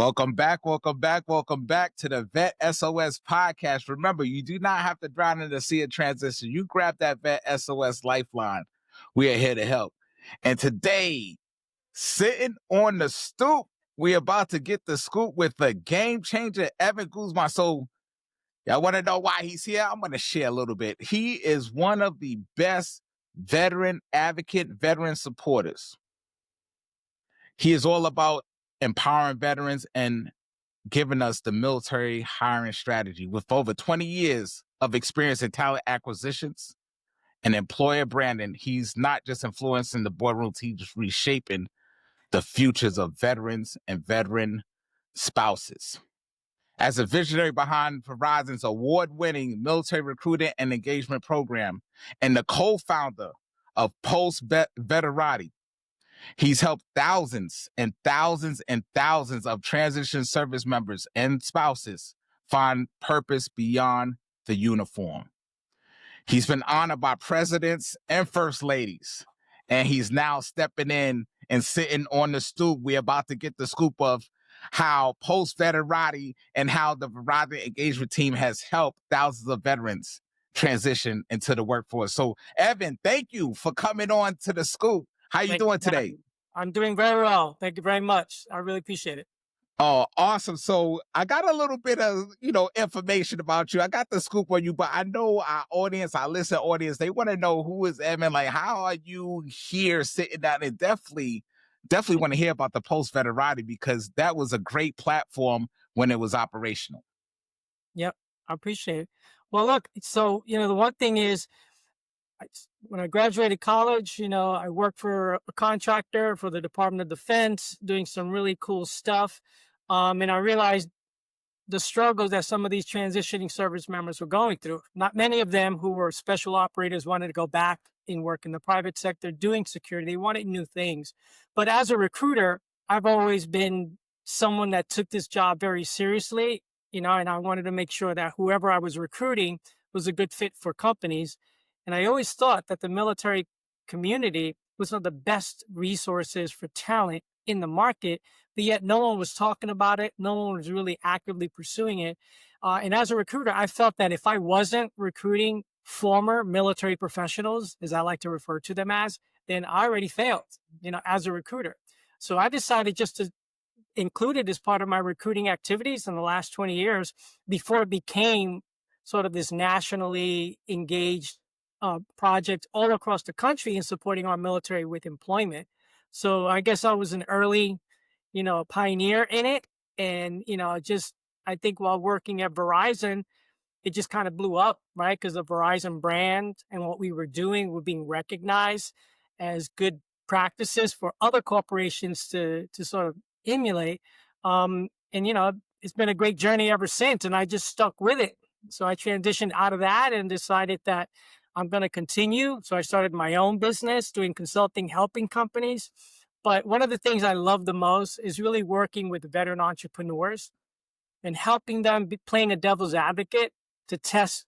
Welcome back to the VET S.O.S podcast. Remember, you do not have to drown in the sea of transition. You grab that VET S.O.S Lifeline. We are here to help. And today, sitting on the stoop, we're about to get the scoop with the game changer, Evan Guzman. So, y'all want to know why he's here? I'm going to share a little bit. He is one of the best veteran advocate, veteran supporters. He is all about empowering veterans and giving us the military hiring strategy. With over 20 years of experience in talent acquisitions and employer branding, he's not just influencing the boardrooms, he's reshaping the futures of veterans and veteran spouses. As a visionary behind Verizon's award-winning military recruiting and engagement program and the co-founder of Post-Veterati, he's helped thousands and thousands and thousands of transition service members and spouses find purpose beyond the uniform. He's been honored by presidents and first ladies, and he's now stepping in and sitting on the stoop. We're about to get the scoop of how Post-Veterati and how the Verizon engagement team has helped thousands of veterans transition into the workforce. So, Evan, thank you for coming on to the scoop. How you doing today? I'm doing very well. Thank you very much. I really appreciate it. Oh, awesome. So I got a little bit of, information about you. I got the scoop on you, but I know our audience, our listener audience, they want to know who is Evan. Like, how are you here sitting down? And definitely want to hear about the Post-Veterati because that was a great platform when it was operational. Yep. I appreciate it. Well, look, so, the one thing is, when I graduated college, I worked for a contractor for the Department of Defense, doing some really cool stuff. And I realized the struggles that some of these transitioning service members were going through. Not many of them who were special operators wanted to go back and work in the private sector doing security. They wanted new things. But as a recruiter, I've always been someone that took this job very seriously, and I wanted to make sure that whoever I was recruiting was a good fit for companies. And I always thought that the military community was one of the best resources for talent in the market, but yet no one was talking about it. No one was really actively pursuing it. And as a recruiter, I felt that if I wasn't recruiting former military professionals, as I like to refer to them as, then I already failed, as a recruiter. So I decided just to include it as part of my recruiting activities in the last 20 years before it became sort of this nationally engaged project all across the country in supporting our military with employment. So I guess I was an early, pioneer in it. And, I think while working at Verizon, it just kind of blew up, right? Because the Verizon brand and what we were doing were being recognized as good practices for other corporations to sort of emulate. It's been a great journey ever since, and I just stuck with it. So I transitioned out of that and decided that I'm going to continue. So I started my own business doing consulting, helping companies. But one of the things I love the most is really working with veteran entrepreneurs and helping them playing a devil's advocate to test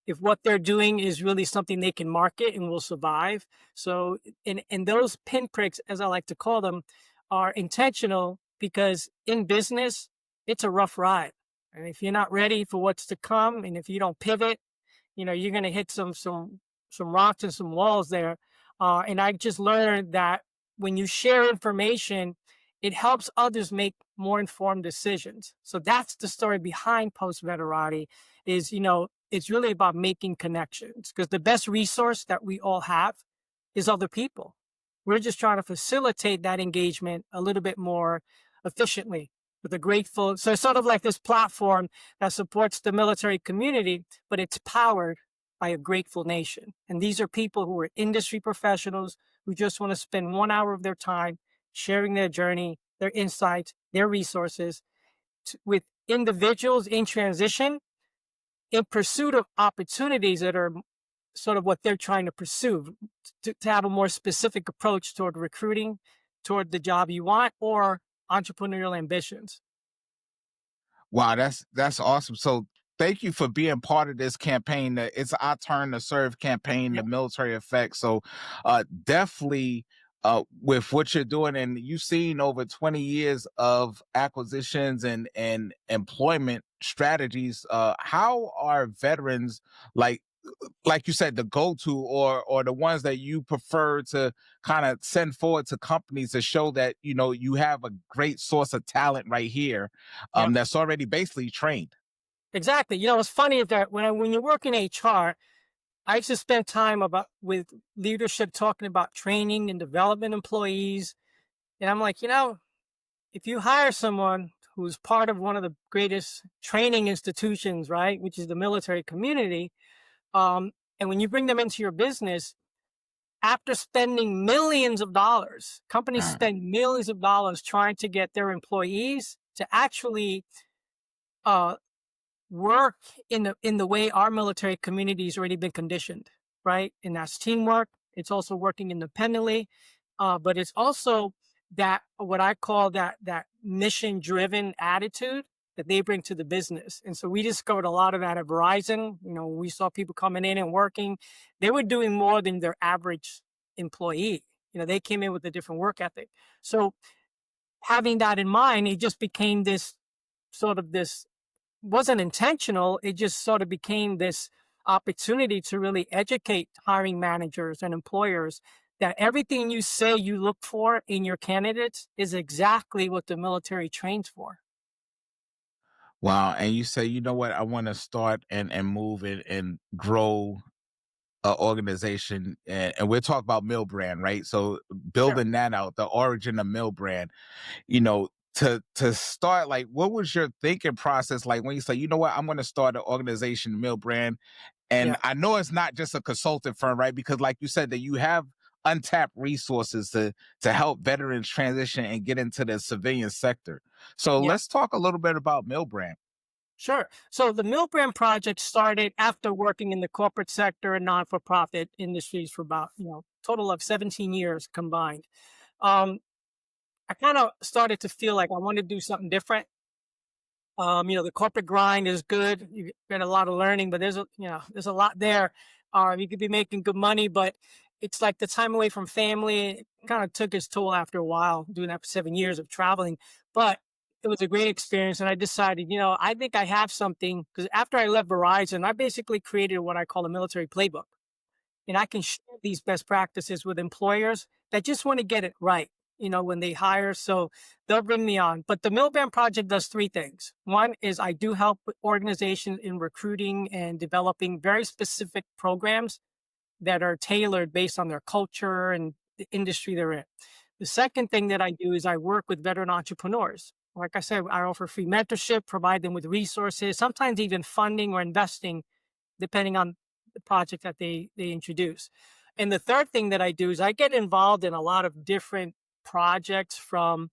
if what they're doing is really something they can market and will survive. So, and those pinpricks, as I like to call them, are intentional because in business, it's a rough ride. And if you're not ready for what's to come, and if you don't pivot, you're going to hit some rocks and some walls there. And I just learned that when you share information, it helps others make more informed decisions. So that's the story behind Post-Veterati is, it's really about making connections because the best resource that we all have is other people. We're just trying to facilitate that engagement a little bit more efficiently. With a grateful, so it's sort of like this platform that supports the military community, but it's powered by a grateful nation. And these are people who are industry professionals who just want to spend 1 hour of their time sharing their journey, their insights, their resources with individuals in transition in pursuit of opportunities that are sort of what they're trying to pursue, to have a more specific approach toward recruiting, toward the job you want, or entrepreneurial ambitions. Wow, that's awesome. So thank you for being part of this campaign. It's Our Turn to Serve campaign, the military effect. So definitely with what you're doing, and you've seen over 20 years of acquisitions and employment strategies. How are veterans, like like you said, the go-to, or the ones that you prefer to kind of send forward to companies to show that you have a great source of talent right here, Yep. that's already basically trained? Exactly. It's funny that when you work in HR, I used to spend time about with leadership talking about training and development employees. And I'm like, if you hire someone who's part of one of the greatest training institutions, right, which is the military community, and when you bring them into your business, after spending millions of dollars, companies Uh, spend millions of dollars trying to get their employees to actually uh, work in the way our military community has already been conditioned, right? And that's teamwork. It's also working independently, but it's also that what I call that mission driven attitude that they bring to the business. And so we discovered a lot of that at Verizon. We saw people coming in and working. They were doing more than their average employee. They came in with a different work ethic. So having that in mind, it just became this wasn't intentional. It just sort of became this opportunity to really educate hiring managers and employers that everything you say you look for in your candidates is exactly what the military trains for. wow. And you say, you know what, I want to start and move and grow organization, and we're talking about mill brand, right? So Sure. building that out, the origin of mill brand, to start, like, what was your thinking process like when you say, you know what, I'm going to start an organization, mill brand? And Yeah. I know it's not just a consulting firm, right? Because like you said, that you have untapped resources to help veterans transition and get into the civilian sector. So Yeah. let's talk a little bit about mill brand. Sure. So the Milbrand project started after working in the corporate sector and non-for-profit industries for about, total of 17 years combined. Um, I kind of started to feel like I wanted to do something different. The corporate grind is good. You get a lot of learning, but there's a lot there. You could be making good money, but it's like the time away from family. It kind of took its toll after a while, doing that for 7 years of traveling. But it was a great experience, and I decided, I think I have something because after I left Verizon, I basically created what I call a military playbook, and I can share these best practices with employers that just want to get it right, when they hire. So they'll bring me on. But the Milband Project does three things. One is I do help with organizations in recruiting and developing very specific programs that are tailored based on their culture and the industry they're in. The second thing that I do is I work with veteran entrepreneurs. Like I said, I offer free mentorship, provide them with resources, sometimes even funding or investing depending on the project that they introduce. And the third thing that I do is I get involved in a lot of different projects from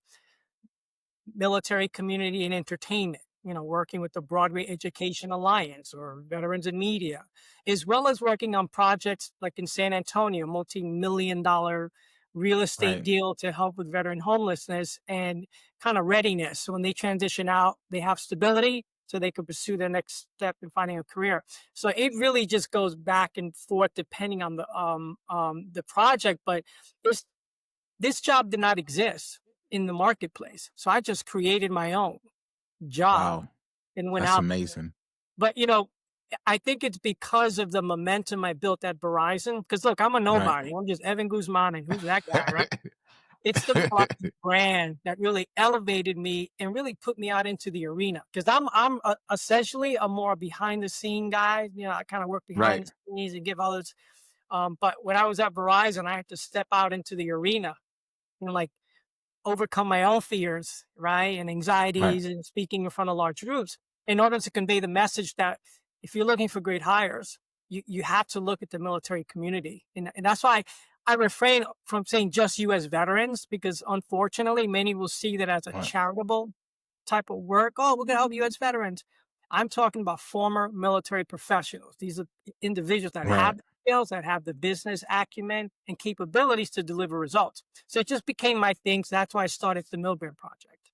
military community and entertainment, working with the Broadway Education Alliance or Veterans in Media, as well as working on projects like in San Antonio, multi-million dollar real estate Right. deal to help with veteran homelessness and kind of readiness. So when they transition out, they have stability so they can pursue their next step in finding a career. So it really just goes back and forth depending on the project. But this this job did not exist in the marketplace. So I just created my own job Wow. and went That's out. amazing. But, I think it's because of the momentum I built at Verizon. Because look, I'm a Right. nobody. I'm just Evan Guzman, and who's that guy, right? It's the Verizon brand that really elevated me and really put me out into the arena. Because I'm essentially a more behind the scene guy. I kind of work behind Right. the scenes and give others. But when I was at Verizon, I had to step out into the arena and like overcome my own fears, right? And Right. anxieties and speaking in front of large groups in order to convey the message that if you're looking for great hires, you have to look at the military community. And that's why I refrain from saying just U.S. veterans, because unfortunately, many will see that as a Right. charitable type of work. Oh, we're going to help U.S. veterans. I'm talking about former military professionals. These are individuals that Right. have the skills, that have the business acumen and capabilities to deliver results. So it just became my thing. So that's why I started the Milburn Project.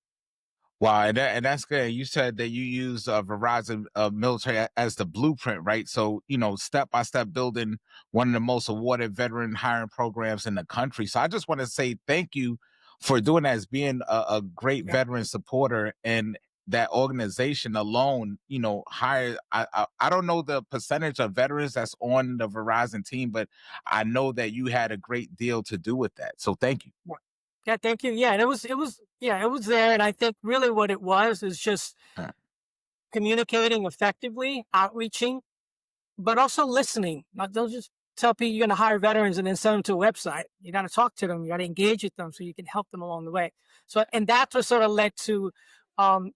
Wow, and that's good. You said that you use Verizon military as the blueprint, right? So, step by step building one of the most awarded veteran hiring programs in the country. So, I just want to say thank you for doing that, as being a great Yeah. veteran supporter. And that organization alone, hire. I don't know the percentage of veterans that's on the Verizon team, but I know that you had a great deal to do with that. So, thank you. Yeah. Yeah, thank you. Yeah, and yeah, it was there. And I think really what it was is just Uh, communicating effectively, outreaching, but also listening. Not don't just tell people you're going to hire veterans and then send them to a website. You got to talk to them. You got to engage with them so you can help them along the way. So, and that's what sort of led to um,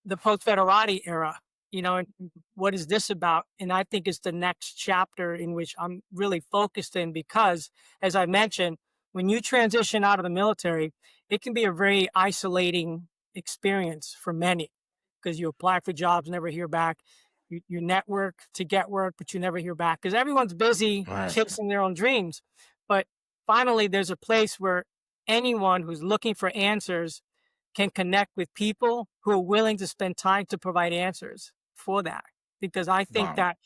the post-Veterati era. And what is this about? And I think it's the next chapter in which I'm really focused in because, as I mentioned, when you transition out of the military, it can be a very isolating experience for many because you apply for jobs, never hear back. You network to get work, but you never hear back because everyone's busy right, chasing their own dreams. But finally, there's a place where anyone who's looking for answers can connect with people who are willing to spend time to provide answers for that. Because I think wow, that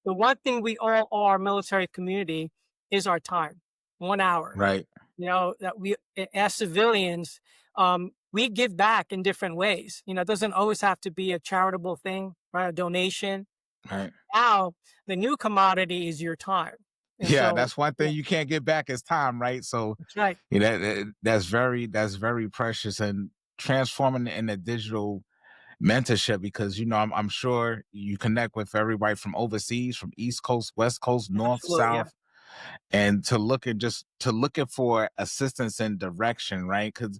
the one thing we all owe our military community is our time, 1 hour. right, That we, as civilians, we give back in different ways. It doesn't always have to be a charitable thing, right? A donation. right. Now, the new commodity is your time. And Yeah, so, that's one yeah, thing you can't get back is time, right? So, that's right. that's very precious, and transforming in a digital mentorship, because I'm sure you connect with everybody from overseas, from East Coast, West Coast, North, Absolutely. Yeah. South, and to looking for assistance and direction, right? Because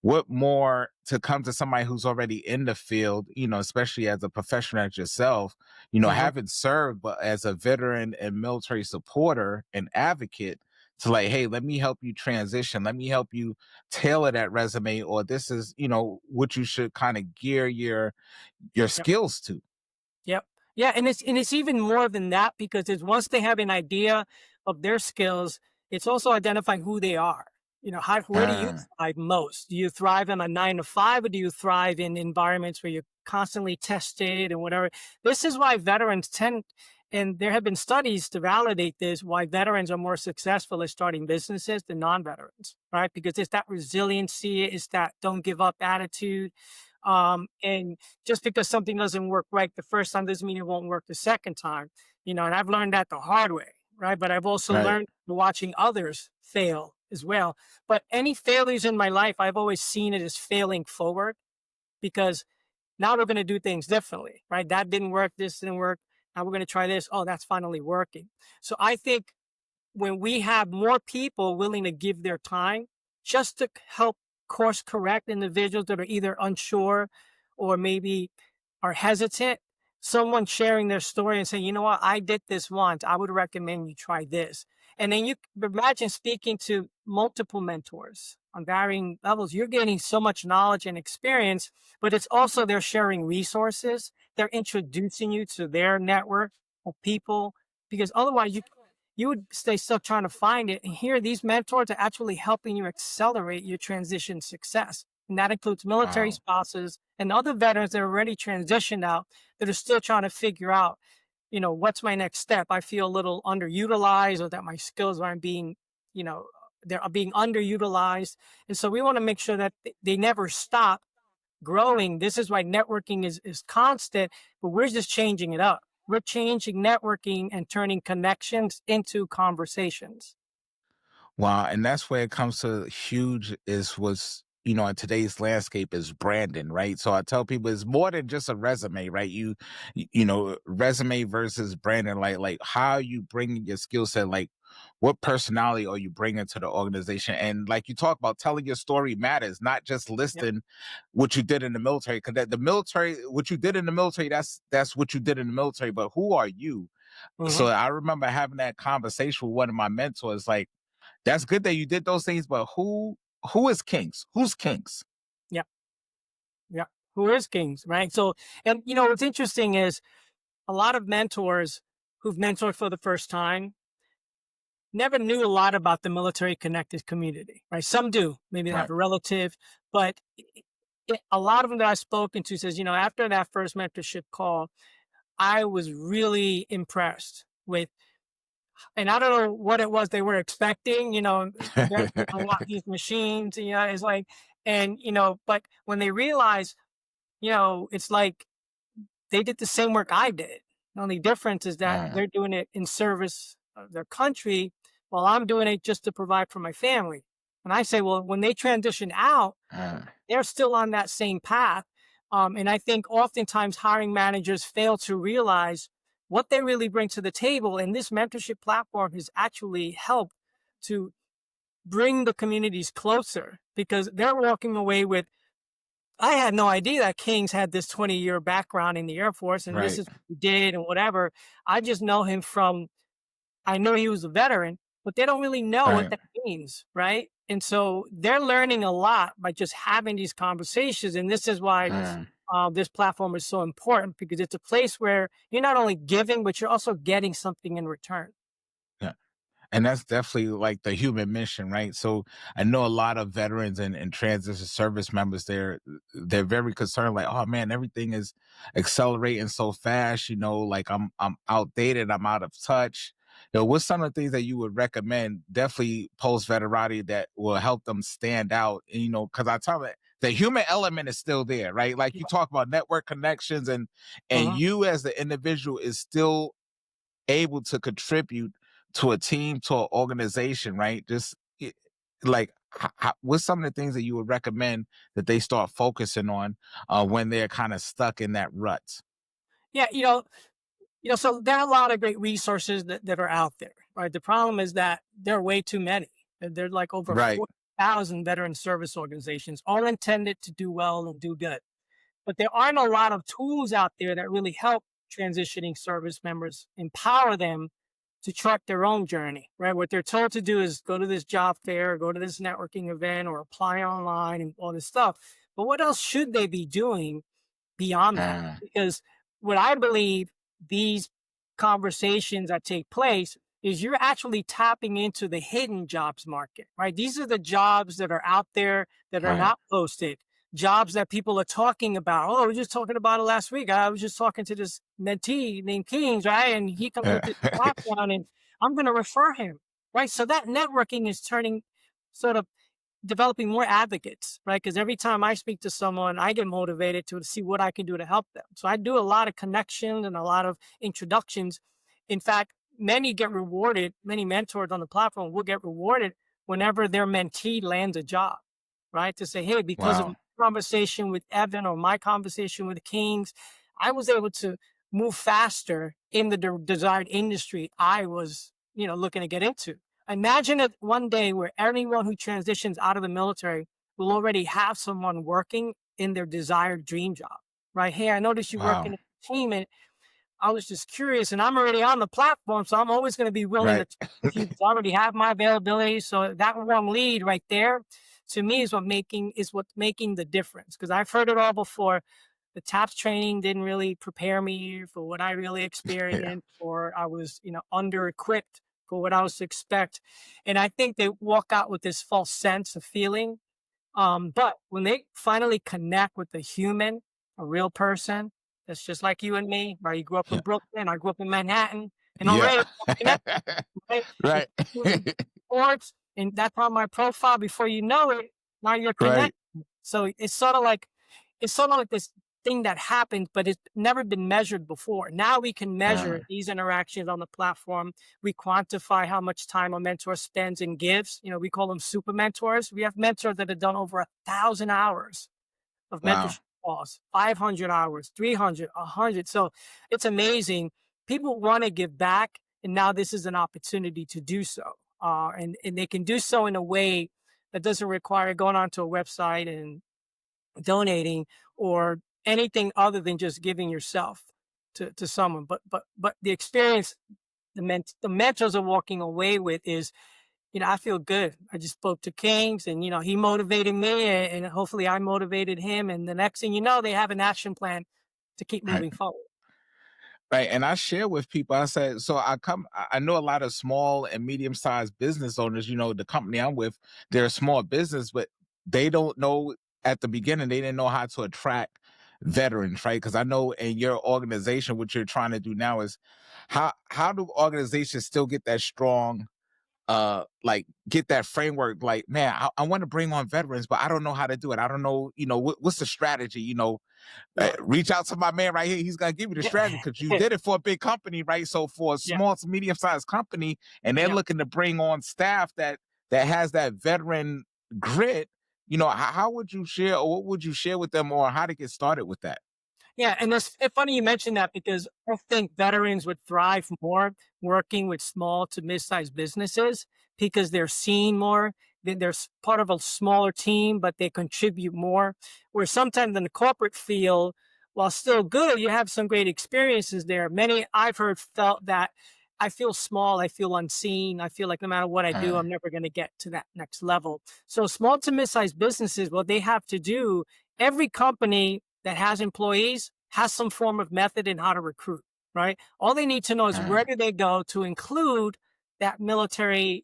what more to come to somebody who's already in the field, especially as a professional like yourself, Hmm. haven't served, but as a veteran and military supporter and advocate, to like, hey, let me help you transition. Let me help you tailor that resume, or this is, what you should kind of gear your skills to. Yep. Yeah, and it's even more than that because it's once they have an idea of their skills, it's also identifying who they are. Where do you Uh, thrive most? Do you thrive in a 9 to 5, or do you thrive in environments where you're constantly tested and whatever? This is why veterans tend, and there have been studies to validate this, why veterans are more successful at starting businesses than non-veterans, right? Because it's that resiliency, it's that don't give up attitude. And just because something doesn't work right the first time doesn't mean it won't work the second time. And I've learned that the hard way, right? But I've also right, learned watching others fail as well. But any failures in my life, I've always seen it as failing forward because now we're going to do things differently, right? That didn't work. This didn't work. Now we're going to try this. Oh, that's finally working. So I think when we have more people willing to give their time just to help course correct individuals that are either unsure or maybe are hesitant, someone sharing their story and saying, you know what, I did this once. I would recommend you try this. And then you imagine speaking to multiple mentors on varying levels. You're getting so much knowledge and experience, but it's also they're sharing resources. They're introducing you to their network of people because otherwise you would stay stuck trying to find it. And here, these mentors are actually helping you accelerate your transition success. And that includes military wow, spouses and other veterans that are already transitioned out that are still trying to figure out, what's my next step? I feel a little underutilized or that my skills aren't being, you know, they're being underutilized. And so we want to make sure that they never stop growing. This is why networking is constant, but we're just changing it up. We're changing networking and turning connections into conversations. wow. And that's where it comes to huge is was in today's landscape is branding, right? So I tell people it's more than just a resume, right? Resume versus branding, like how you bring your skill set, like what personality are you bringing to the organization? And like you talk about, telling your story matters, not just Yep. listing what you did in the military. Because the military, what you did in the military, that's what you did in the military. But who are you? So Hmm. I remember having that conversation with one of my mentors, like, that's good that you did those things, but who is kings? Who's kings? Yep. Yep. Who is kings, right? So, and what's interesting is a lot of mentors who've mentored for the first time never knew a lot about the military connected community, right? Some do, maybe they have Right. a relative, but a lot of them that I've spoken to says, after that first mentorship call, I was really impressed with, and I don't know what it was they were expecting, they're to unlock these machines, it's like, and, but when they realize, it's like they did the same work I did. The only difference is that Mm, they're doing it in service of their country while I'm doing it just to provide for my family. And I say, well, when they transition out, mm, they're still on that same path. And I think oftentimes hiring managers fail to realize what they really bring to the table. And this mentorship platform has actually helped to bring the communities closer because they're walking away with, I had no idea that Kings had this 20-year background in the Air Force and this right. is what he did and whatever. I just know him from, I know he was a veteran, but they don't really know what Right. that means, right? And so they're learning a lot by just having these conversations. And this is why Mm. this platform is so important because it's a place where you're not only giving, but you're also getting something in return. Yeah. And that's definitely like the human mission, right? So I know a lot of veterans and transition service members, they're very concerned, like, oh man, everything is accelerating so fast, like I'm outdated, I'm out of touch. What's some of the things that you would recommend, definitely post veterati, that will help them stand out? And, because I tell them the human element is still there, right? Like you talk about network connections and Uh-huh. you as the individual is still able to contribute to a team, to an organization, right? Just like, what's some of the things that you would recommend that they start focusing on when they're kind of stuck in that rut? Yeah, so there are a lot of great resources that are out there, right? The problem is that there are way too many. There are like over Right. 4,000 veteran service organizations, all intended to do well and do good. But there aren't a lot of tools out there that really help transitioning service members, empower them to chart their own journey, right? What they're told to do is go to this job fair, go to this networking event, or apply online and all this stuff. But what else should they be doing beyond that? Mm, Because what I believe these conversations that take place is you're actually tapping into the hidden jobs market, right? These are the jobs that are out there that are right. not posted, jobs that people are talking about. Oh, we were just talking about it last week. I was just talking to this mentee named Kings, right? And he comes with this background and I'm going to refer him, right? So that networking is turning sort of developing more advocates, right? Because every time I speak to someone, I get motivated to see what I can do to help them. So I do a lot of connections and a lot of introductions. In fact, many get rewarded, many mentors on the platform will get rewarded whenever their mentee lands a job, right? To say, hey, because of my Wow. conversation with Evan or my conversation with Kings, I was able to move faster in the desired industry I was, looking to get into. Imagine it one day where anyone who transitions out of the military will already have someone working in their desired dream job, right? Hey, I noticed you work in Wow. a team and I was just curious and I'm already on the platform. So I'm always going to be willing to Right. talk with you because I already have my availability. So that warm lead right there to me is what's making the difference. Cause I've heard it all before. The TAPS training didn't really prepare me for what I really Yeah. experienced, or I was, under equipped for what I was to expect. And I think they walk out with this false sense of feeling. But when they finally connect with a human, a real person that's just like you and me, right? You grew up in Yeah. Brooklyn, I grew up in Manhattan, and Yeah. already connect, right? And Right. sports, and that's on my profile. Before you know it, now you're Right. connected. So it's sort of like this thing that happened, but it's never been measured before. Now we can measure Mm, these interactions on the platform. We quantify how much time a mentor spends and gives. We call them super mentors. We have mentors that have done over 1,000 hours of wow. mentorship calls, 500 hours, 300, 100. So it's amazing. People want to give back, and now this is an opportunity to do so. And they can do so in a way that doesn't require going onto a website and donating or anything other than just giving yourself to someone. But the experience the mentors are walking away with is, I feel good. I just spoke to Kings and, he motivated me and hopefully I motivated him. And the next thing you know, they have an action plan to keep Right. moving forward. Right. And I share with people, I said, so I know a lot of small and medium sized business owners, the company I'm with, they're a small business, but they don't know. at the beginning they didn't know how to attract veterans, right? Because I know in your organization, what you're trying to do now is how do organizations still get that strong like get that framework, like, man, I want to bring on veterans, but I don't know how to do it. I don't know, what's the strategy, Yeah. reach out to my man right here. He's gonna give you the Yeah. strategy because you did it for a big company, right? So for a Yeah. small to medium sized company, and they're Yeah. looking to bring on staff that has that veteran grit, how would you share, or what would you share with them, or how to get started with that? Yeah, and it's funny you mentioned that because I think veterans would thrive more working with small to mid-sized businesses because they're seen more. They're part of a smaller team, but they contribute more. Where sometimes in the corporate field, while still good, you have some great experiences there. Many I've heard felt that I feel small, I feel unseen, I feel like no matter what I do, Uh, I'm never going to get to that next level. So small to mid-sized businesses, what they have to do, every company that has employees has some form of method in how to recruit, right? All they need to know is uh, where do they go to include that military,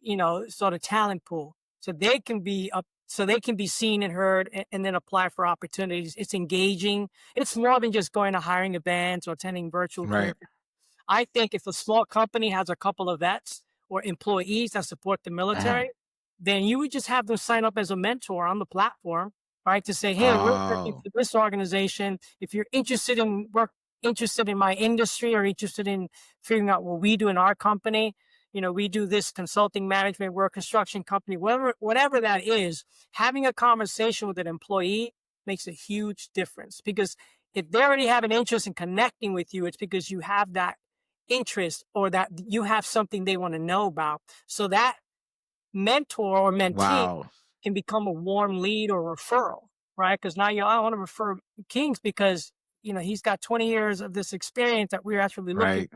sort of talent pool, so they can be up, so they can be seen and heard, and then apply for opportunities. It's engaging. It's more than just going to hiring events or attending virtual career. right. I think if a small company has a couple of vets or employees that support the Uh, military, then you would just have them sign up as a mentor on the platform, right? To say, hey, we're working oh, for this organization. If you're interested in my industry or interested in figuring out what we do in our company, we do this consulting management, we're a construction company, whatever that is, having a conversation with an employee makes a huge difference because if they already have an interest in connecting with you, it's because you have that interest or that you have something they want to know about. So that mentor or mentee wow, can become a warm lead or referral, right? Because now I want to refer Kings because he's got 20 years of this experience that we're actually looking. right.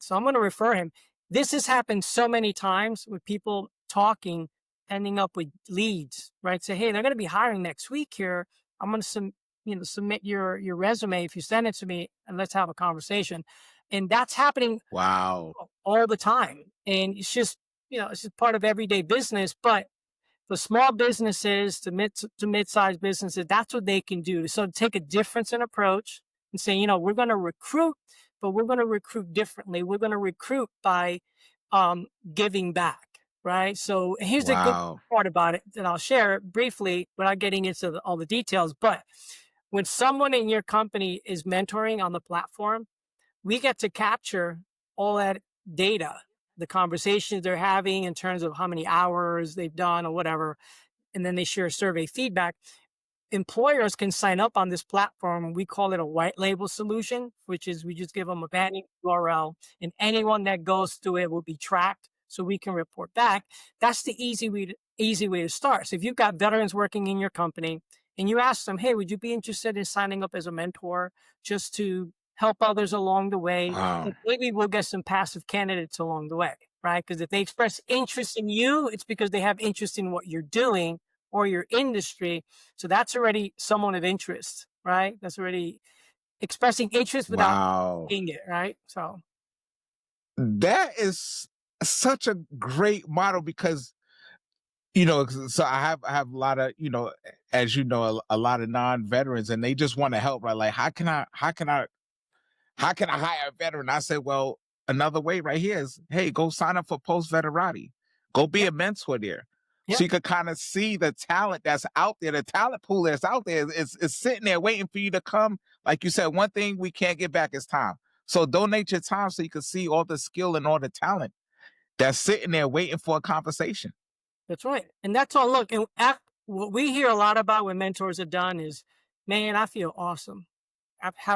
So I'm going to refer him. This has happened so many times with people talking, ending up with leads, right? Say, hey, they're going to be hiring next week here. I'm going to submit your resume if you send it to me, and let's have a conversation. And that's happening Wow. all the time. And it's just part of everyday business. But for small businesses to mid-sized businesses, that's what they can do. So take a difference in approach and say, we're going to recruit, but we're going to recruit differently. We're going to recruit by giving back, right? So here's the good Wow. part about it, and I'll share it briefly without getting into all the details. But when someone in your company is mentoring on the platform, we get to capture all that data, the conversations they're having in terms of how many hours they've done or whatever, and then they share survey feedback. Employers can sign up on this platform. We call it a white label solution, which is we just give them a banning URL, and anyone that goes through it will be tracked so we can report back. That's the easy way to start. So if you've got veterans working in your company and you ask them, hey, would you be interested in signing up as a mentor just to help others along the way? Wow. And maybe we'll get some passive candidates along the way, right? Because if they express interest in you, it's because they have interest in what you're doing or your industry. So that's already someone of interest, right? That's already expressing interest without Wow. being it, right? So That is such a great model because so I have a lot of, as a lot of non-veterans, and they just want to help, right? Like, how can I hire a veteran? I said, well, another way right here is, hey, go sign up for Post-Veterati. Go be yeah, a mentor there. yeah, So you could kind of see the talent that's out there, the talent pool that's out there is sitting there waiting for you to come. Like you said, one thing we can't get back is time. So donate your time so you can see all the skill and all the talent that's sitting there waiting for a conversation. that's right. And that's all. Look, and what we hear a lot about when mentors are done is, man, I feel awesome.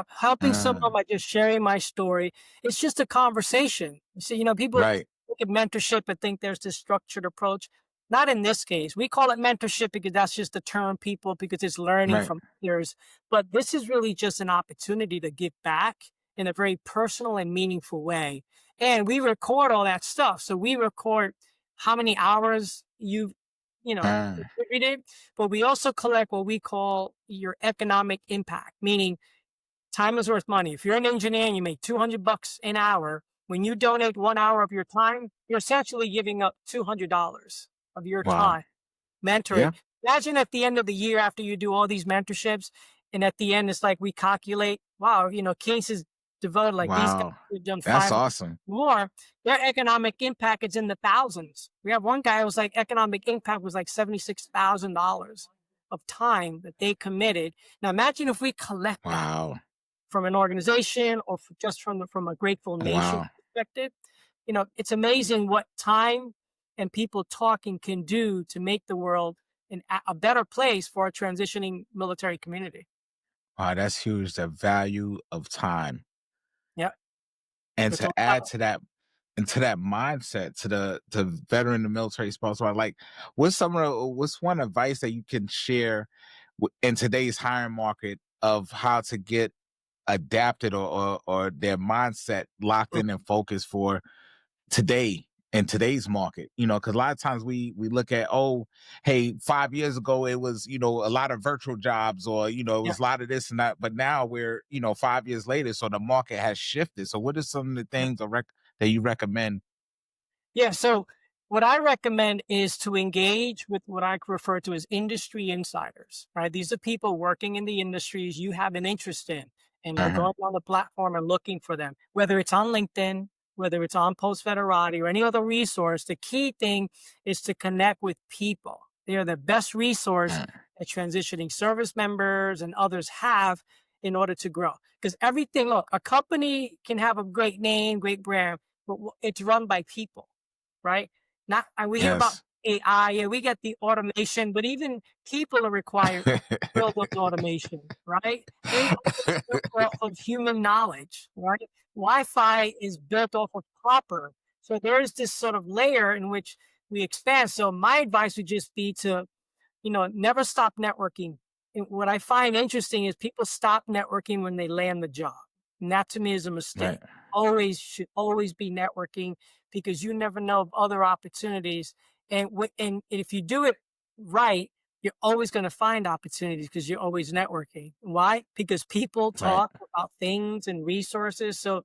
Helping Uh, someone by just sharing my story. It's just a conversation. You see, people right, look at mentorship and think there's this structured approach. Not in this case. We call it mentorship because that's just the term people because it's learning right. from peers. But this is really just an opportunity to give back in a very personal and meaningful way. And we record all that stuff. So we record how many hours Uh, contributed, but we also collect what we call your economic impact, meaning time is worth money. If you're an engineer and you make $200 an hour, when you donate 1 hour of your time, you're essentially giving up $200 of your wow. time mentoring. Yeah. Imagine at the end of the year after you do all these mentorships, and at the end, it's like we calculate, wow, cases devoted like these guys Wow. have done That's 500 awesome. more. Their economic impact is in the thousands. We have one guy who was like economic impact was like $76,000 of time that they committed. Now imagine if we collect that Wow. from an organization or just from a grateful nation Wow. perspective. It's amazing what time and people talking can do to make the world a better place for our transitioning military community. Wow, that's huge. The value of time. Yeah, And it's to all add about. to that, into that mindset, to the veteran, the military spouse, like, what's one advice that you can share in today's hiring market of how to get adapted, or their mindset locked in and focused for today, in today's market? Because a lot of times we look at, oh, hey, 5 years ago it was, a lot of virtual jobs, or it Yeah. was a lot of this and that, but now we're, 5 years later, so the market has shifted. So what are some of the Yeah. things that you recommend? Yeah. So what I recommend is to engage with what I refer to as industry insiders, right? These are people working in the industries you have an interest in, and you're Uh-huh. going on the platform and looking for them, whether it's on LinkedIn, whether it's on Post-Veterati or any other resource. The key thing is to connect with people. They are the best resource Uh, that transitioning service members and others have in order to grow. Because everything, look, a company can have a great name, great brand, but it's run by people, right? Not, and we hear about yes. AI, yeah, we get the automation, but even people are required to build those automation, right? AI is built off of human knowledge, right? Wi-Fi is built off of copper. So there's this sort of layer in which we expand. So my advice would just be to never stop networking. And what I find interesting is people stop networking when they land the job. And that to me is a Right. mistake. Always should always be networking because you never know of other opportunities. And if you do it right, you're always going to find opportunities because you're always networking. Why? Because people Right. talk about things and resources. So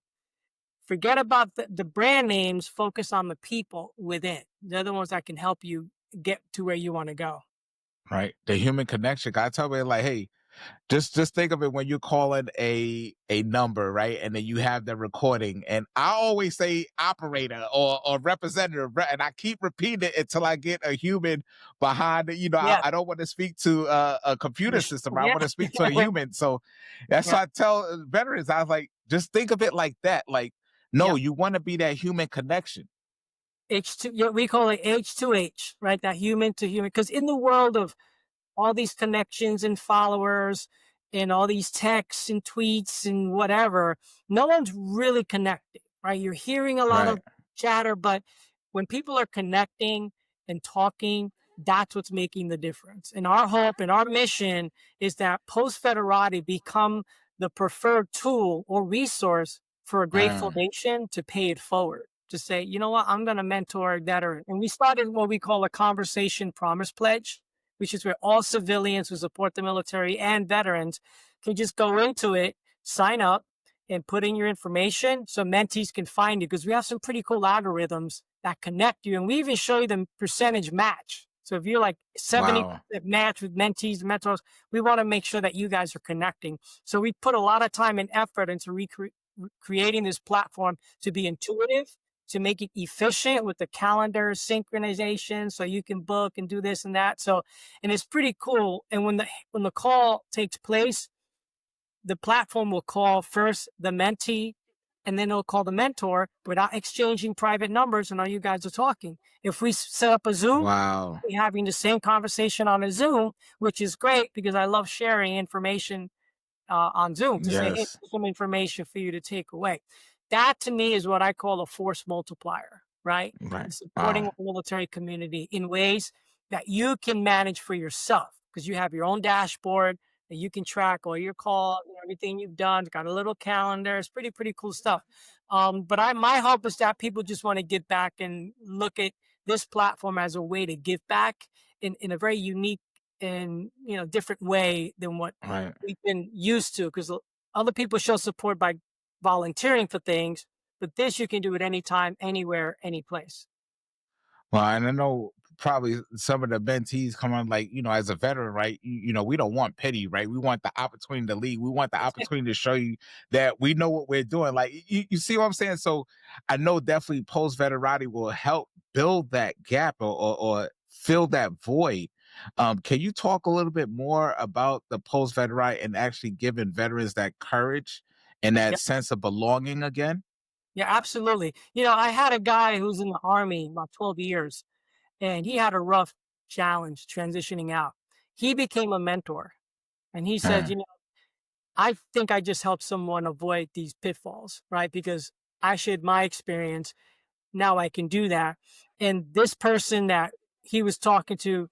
forget about the brand names, focus on the people within. They're the ones that can help you get to where you want to go. Right. The human connection. I tell me, like, hey, just think of it when you're calling a number, right? And then you have the recording. And I always say operator or representative, and I keep repeating it until I get a human behind it. Yeah. I don't want to speak to a computer system. I Yeah. want to speak to a human. So that's Yeah. why I tell veterans, I was like, just think of it like that. Like, no, Yeah. you want to be that human connection. H2, yeah, we call it H2H, right? That human to human. Because in the world of all these connections and followers and all these texts and tweets and whatever, no one's really connecting, right? You're hearing a lot Right. of chatter, but when people are connecting and talking, that's what's making the difference. And our hope and our mission is that Post-Veterati become the preferred tool or resource for a grateful Um, nation to pay it forward. To say, you know what, I'm going to mentor a veteran. And we started what we call a conversation promise pledge, which is where all civilians who support the military and veterans can just go into it, sign up, and put in your information so mentees can find you. Because we have some pretty cool algorithms that connect you. And we even show you the percentage match. So if you're like 70% wow. match with mentees and mentors, we want to make sure that you guys are connecting. So we put a lot of time and effort into creating this platform to be intuitive, to make it efficient with the calendar synchronization so you can book and do this and that. So, and it's pretty cool. And when the call takes place, the platform will call first the mentee and then it'll call the mentor without exchanging private numbers. And all you guys are talking. If we set up a Zoom, Wow. we're having the same conversation on a Zoom, which is great because I love sharing information on Zoom to say, hey, Yes. here's some information for you to take away. That to me is what I call a force multiplier, right? Right. And supporting Wow. the military community in ways that you can manage for yourself because you have your own dashboard that you can track all your calls and everything you've done. It's got a little calendar. It's pretty cool stuff. But my hope is that people just want to get back and look at this platform as a way to give back in a very unique and different way than what Right. we've been used to, because other people show support by volunteering for things, but this you can do at any time, anywhere, any place. Well, and I know probably some of the mentees come on like, as a veteran, right? We don't want pity, right? We want the opportunity to lead. We want the opportunity to show you that we know what we're doing. Like, you see what I'm saying? So I know definitely post-veterati will help build that gap or fill that void. Can you talk a little bit more about the post-veterati and actually giving veterans that courage and that Yeah, sense of belonging again? yeah, absolutely. I had a guy who's in the army about 12 years, and he had a rough challenge transitioning out. He became a mentor, and he said, Mm, I think I just helped someone avoid these pitfalls, right? Because I shared my experience. Now I can do that. And this person that he was talking to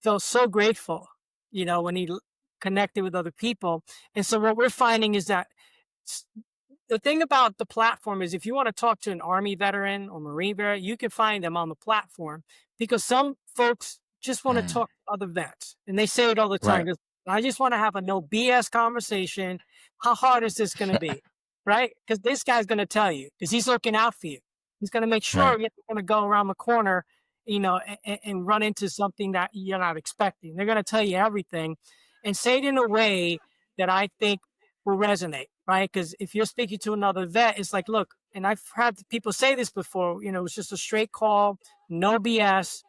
felt so grateful, when he connected with other people. And so what we're finding is that s- the thing about the platform is if you want to talk to an Army veteran or Marine veteran, you can find them on the platform because some folks just want to mm. talk to other vets. And they say it all the time Right, because I just want to have a no BS conversation. How hard is this going to be? Right? Because this guy's going to tell you because he's looking out for you. He's going to make sure right. you're not going to go around the corner, and run into something that you're not expecting. They're going to tell you everything and say it in a way that I think will resonate, right? Because if you're speaking to another vet, it's like, look, and I've had people say this before, it's just a straight call, no BS.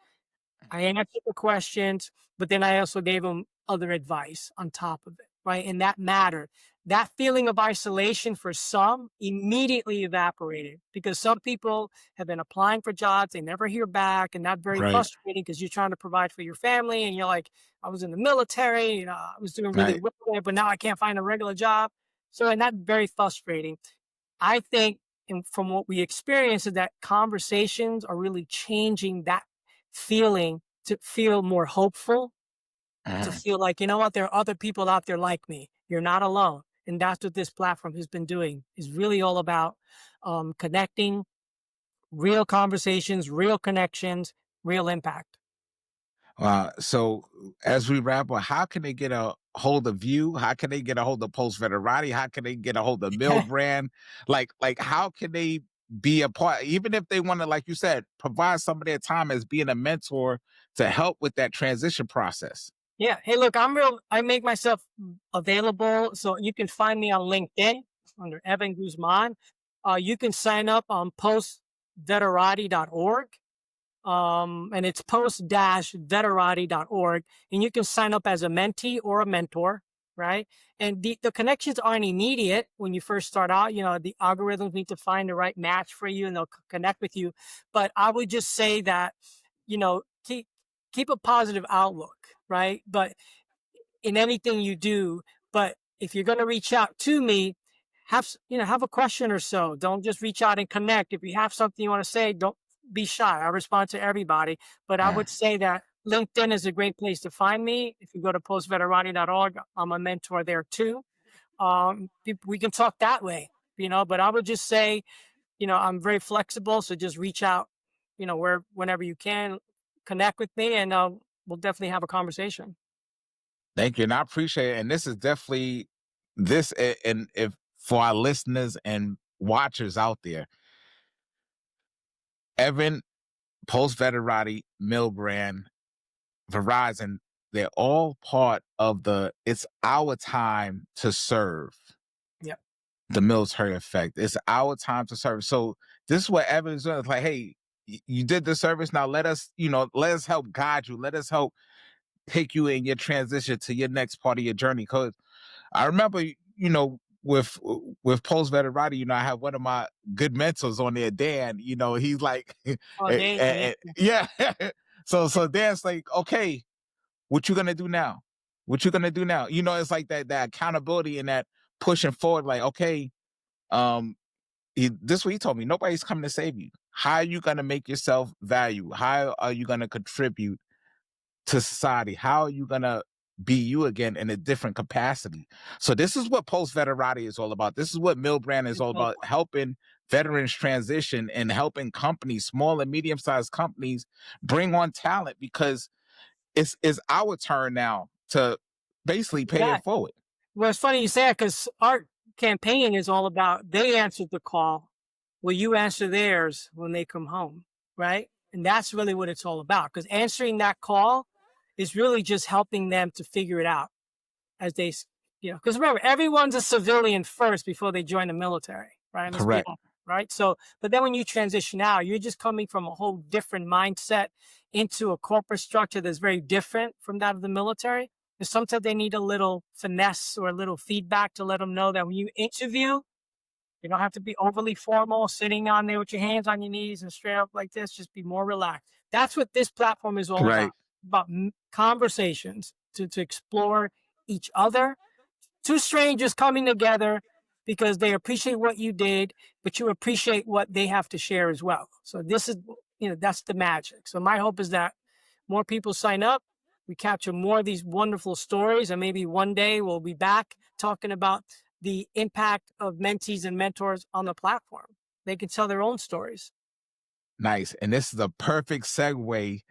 I answered the questions, but then I also gave them other advice on top of it, right? And that mattered. That feeling of isolation for some immediately evaporated because some people have been applying for jobs, they never hear back, and that's very Right, frustrating because you're trying to provide for your family, and you're like, I was in the military, I was doing really right. well, there, but now I can't find a regular job. So, and that's very frustrating. I think, and from what we experience, is that conversations are really changing that feeling to feel more hopeful, to Mhm. feel like, you know what, there are other people out there like me. You're not alone. And that's what this platform has been doing, is really all about connecting, real conversations, real connections, real impact. So as we wrap up, how can they get a hold of you? How can they get a hold of Post Veterati? How can they get a hold of Mill Brand? Like how can they be a part, even if they want to, like you said, provide some of their time as being a mentor to help with that transition process? Yeah. Hey, look, I make myself available. So you can find me on LinkedIn under Evan Guzman. You can sign up on postveterati.org. And it's post-veterati.org. And you can sign up as a mentee or a mentor, right? And the connections aren't immediate when you first start out. The algorithms need to find the right match for you and they'll connect with you. But I would just say that, keep a positive outlook, right? But in anything you do. But if you're going to reach out to me, have a question or so. Don't just reach out and connect. If you have something you want to say, don't be shy. I respond to everybody. But I Mm. would say that LinkedIn is a great place to find me. If you go to postveterati.org, I'm a mentor there too. We can talk that way, but I would just say, I'm very flexible. So just reach out, whenever you can, connect with me, and we'll definitely have a conversation. Thank you. And I appreciate it. And this is definitely and if for our listeners and watchers out there, Evan, Post Veterati, Mill Brand, Verizon, they're all part of the it's our time to serve Yeah. the military effect. It's our time to serve. So this is what Evan's doing. It's like, hey, you did the service. Now let us help guide you. Let us help take you in your transition to your next part of your journey. Cause I remember, with Post Veterati, I have one of my good mentors on there, Dan. He's like, Oh, Dan, yeah. yeah. So Dan's like, okay, what you gonna do now? What you gonna do now? It's like that accountability and that pushing forward. Like, okay, this is what he told me. Nobody's coming to save you. How are you gonna make yourself value? How are you gonna contribute to society? How are you gonna be you again in a different capacity? So this is what Post Veterati is all about. This is what Millbrand is all about, helping veterans transition and helping companies, small and medium sized companies, bring on talent because it's our turn now to basically pay it Yeah. forward. Well, it's funny you say that because our campaign is all about they answered the call. Will you answer theirs when they come home? Right. And that's really what it's all about, because answering that call is really just helping them to figure it out as they, because remember, everyone's a civilian first before they join the military, right? Let's be Correct. honest, right? So, but then when you transition out, you're just coming from a whole different mindset into a corporate structure that's very different from that of the military. And sometimes they need a little finesse or a little feedback to let them know that when you interview, you don't have to be overly formal, sitting on there with your hands on your knees and straight up like this. Just be more relaxed. That's what this platform is all Right. about conversations to explore each other. Two strangers coming together because they appreciate what you did, but you appreciate what they have to share as well. So this is, that's the magic. So my hope is that more people sign up. We capture more of these wonderful stories, and maybe one day we'll be back talking about the impact of mentees and mentors on the platform. They can tell their own stories. Nice. And this is a perfect segue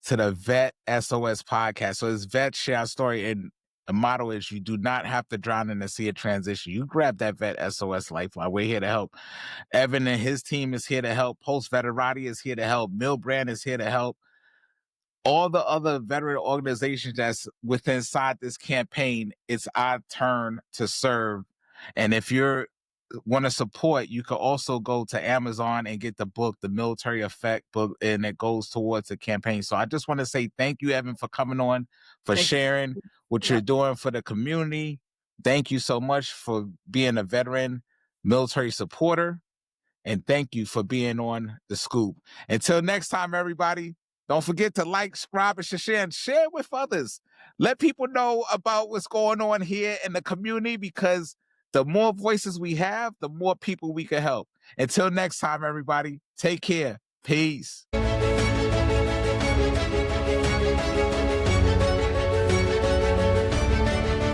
to the VET S.O.S podcast. So it's VET Share Our Story. And the motto is, you do not have to drown in the sea of transition. You grab that VET S.O.S Lifeline. We're here to help. Evan and his team is here to help. Post-Veterati is here to help. Milbrand is here to help. All the other veteran organizations that's within inside this campaign, it's our turn to serve. And if you're want to support, you can also go to Amazon and get the book, The Military Effect book, and it goes towards the campaign. So I just want to say thank you, Evan, for coming on, for sharing what you're doing for the community. Thank you so much for being a veteran military supporter. And thank you for being on The Scoop. Until next time, everybody, don't forget to like, subscribe, and share with others. Let people know about what's going on here in the community, because the more voices we have, the more people we can help. Until next time, everybody, take care. Peace.